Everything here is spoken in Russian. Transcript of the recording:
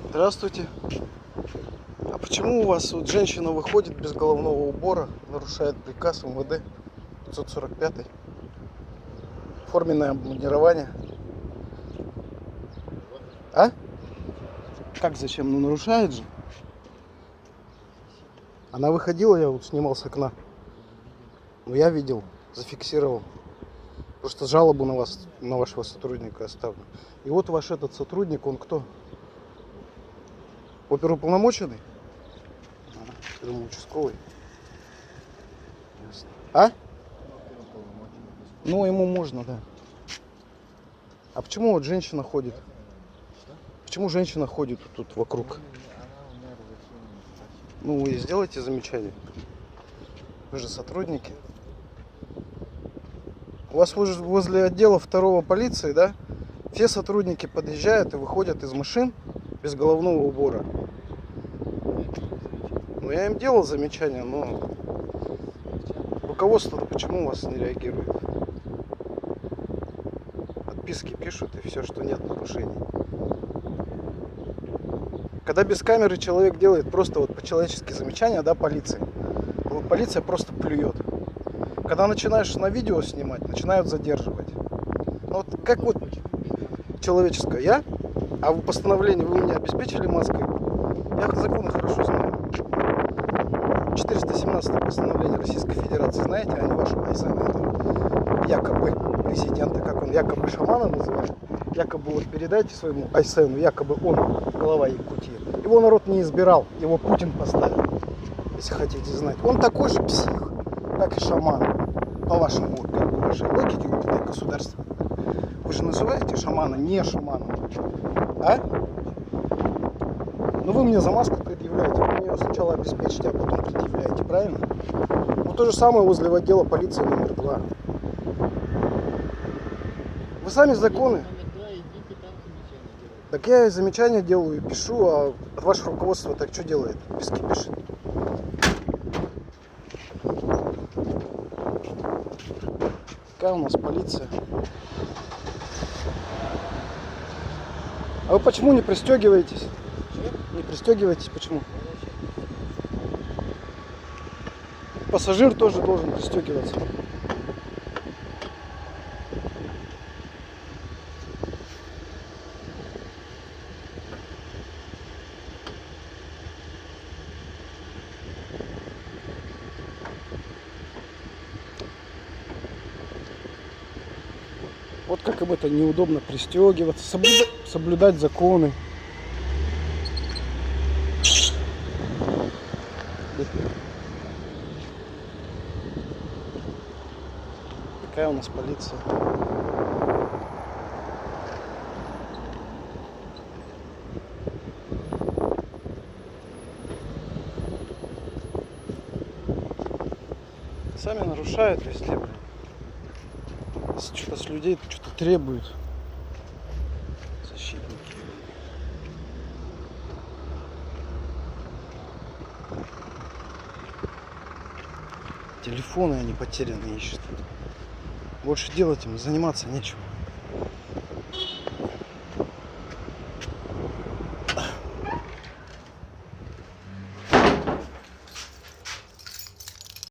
Здравствуйте. А почему у вас вот женщина выходит без головного убора, нарушает приказ МВД 545, форменное обмундирование? А? Как зачем? Ну нарушает же. Она выходила, я вот снимал с окна. Ну я видел, зафиксировал. Просто жалобу на вас, на вашего сотрудника оставлю. И вот ваш этот сотрудник, он кто? Оперуполномоченный? Я думаю, участковый. Ясно. А? Ну, ему можно, да. А почему вот женщина ходит? Что? Почему женщина ходит тут вокруг? Ну, вы сделайте замечание. Вы же сотрудники. У вас возле отдела 2 полиции, да? Все сотрудники подъезжают и выходят из машин без головного убора. Ну, я им делал замечание, но руководство-то почему у вас не реагирует? Отписки пишут и все, что нет нарушений. Когда без камеры человек делает просто вот по-человечески замечания, да, полиции, вот полиция просто плюет. Когда начинаешь на видео снимать, начинают задерживать. Ну, вот как вот человеческое, я? А в постановлении вы меня обеспечили маской? Я законы хорошо знаю. 417 постановление Российской Федерации, знаете, а не вашего Айсена, якобы президента, как он якобы шамана называет. Якобы вот передайте своему Айсену, якобы он голова Якутии. Его народ не избирал, его Путин поставил, если хотите знать. Он такой же псих, как и шаман. По вашему, как бы, вашей логике, вот этой государственной. Вы же называете шамана не шаманом. А? Ну вы мне за маску предъявляете. Вы мне ее сначала обеспечите, а потом предъявляете, правильно? Вот то же самое возле отдела полиции номер 2. Вы сами законы. Так я и замечания делаю, и пишу, а ваше руководство так что делает? Писки пишет. Какая у нас полиция? А вы почему не пристегиваетесь? Не пристегиваетесь почему? Пассажир тоже должен пристегиваться. Вот как им это неудобно пристегиваться, соблюдать законы. Какая у нас полиция? Сами нарушают везде. Что-то с людей что-то требуют. Защитники. Телефоны они потерянные ищут. Больше делать им заниматься нечего.